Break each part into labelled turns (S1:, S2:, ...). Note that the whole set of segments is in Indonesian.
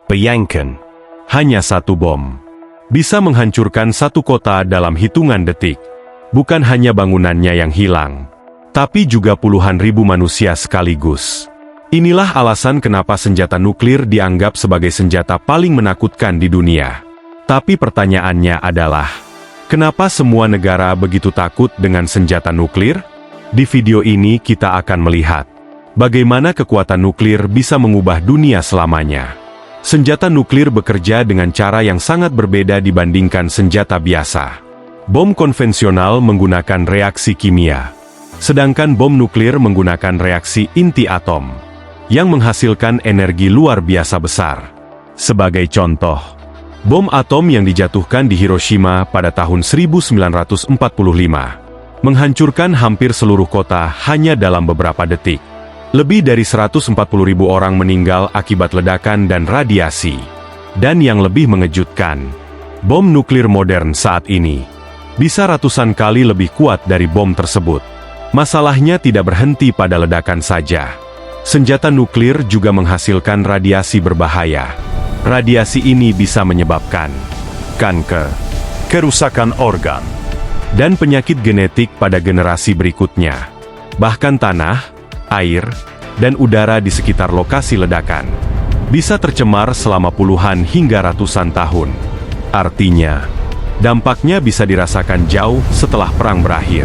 S1: Bayangkan, hanya satu bom bisa menghancurkan satu kota dalam hitungan detik. Bukan hanya bangunannya yang hilang, tapi juga puluhan ribu manusia sekaligus. Inilah alasan kenapa senjata nuklir dianggap sebagai senjata paling menakutkan di dunia. Tapi pertanyaannya adalah, kenapa semua negara begitu takut dengan senjata nuklir? Di video ini kita akan melihat bagaimana kekuatan nuklir bisa mengubah dunia selamanya. Senjata nuklir bekerja dengan cara yang sangat berbeda dibandingkan senjata biasa. Bom konvensional menggunakan reaksi kimia, sedangkan bom nuklir menggunakan reaksi inti atom, yang menghasilkan energi luar biasa besar. Sebagai contoh, bom atom yang dijatuhkan di Hiroshima pada tahun 1945, menghancurkan hampir seluruh kota hanya dalam beberapa detik. Lebih dari 140.000 orang meninggal akibat ledakan dan radiasi. Dan yang lebih mengejutkan, bom nuklir modern saat ini bisa ratusan kali lebih kuat dari bom tersebut. Masalahnya tidak berhenti pada ledakan saja. Senjata nuklir juga menghasilkan radiasi berbahaya. Radiasi ini bisa menyebabkan kanker, kerusakan organ, dan penyakit genetik pada generasi berikutnya. Bahkan tanah, air, dan udara di sekitar lokasi ledakan bisa tercemar selama puluhan hingga ratusan tahun. Artinya, dampaknya bisa dirasakan jauh setelah perang berakhir.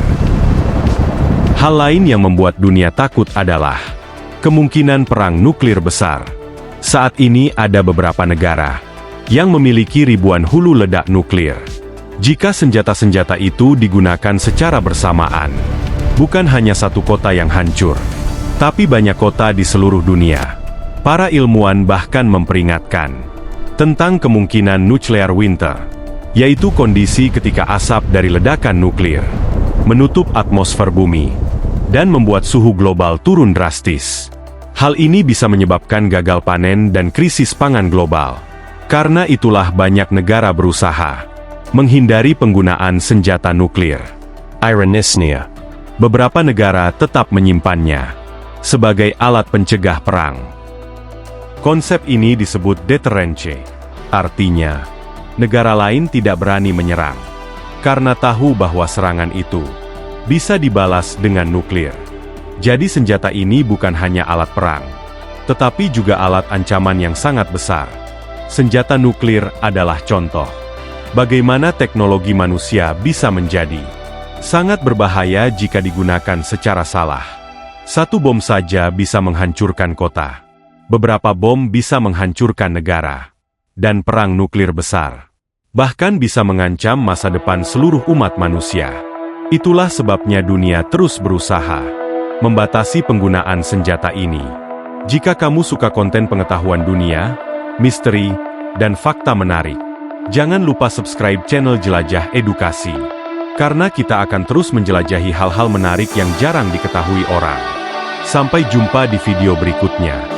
S1: Hal lain yang membuat dunia takut adalah kemungkinan perang nuklir besar. Saat ini ada beberapa negara yang memiliki ribuan hulu ledak nuklir. Jika senjata-senjata itu digunakan secara bersamaan, bukan hanya satu kota yang hancur, tapi banyak kota di seluruh dunia. Para ilmuwan bahkan memperingatkan tentang kemungkinan nuclear winter, yaitu kondisi ketika asap dari ledakan nuklir menutup atmosfer bumi dan membuat suhu global turun drastis. Hal ini bisa menyebabkan gagal panen dan krisis pangan global. Karena itulah banyak negara berusaha menghindari penggunaan senjata nuklir. Ironisnya, beberapa negara tetap menyimpannya sebagai alat pencegah perang. Konsep ini disebut deterrence. Artinya, negara lain tidak berani menyerang, karena tahu bahwa serangan itu bisa dibalas dengan nuklir. Jadi senjata ini bukan hanya alat perang, tetapi juga alat ancaman yang sangat besar. Senjata nuklir adalah contoh bagaimana teknologi manusia bisa menjadi sangat berbahaya jika digunakan secara salah. Satu bom saja bisa menghancurkan kota. Beberapa bom bisa menghancurkan negara. Dan perang nuklir besar bahkan bisa mengancam masa depan seluruh umat manusia. Itulah sebabnya dunia terus berusaha membatasi penggunaan senjata ini. Jika kamu suka konten pengetahuan dunia, misteri, dan fakta menarik, jangan lupa subscribe channel Jelajah Edukasi, karena kita akan terus menjelajahi hal-hal menarik yang jarang diketahui orang. Sampai jumpa di video berikutnya.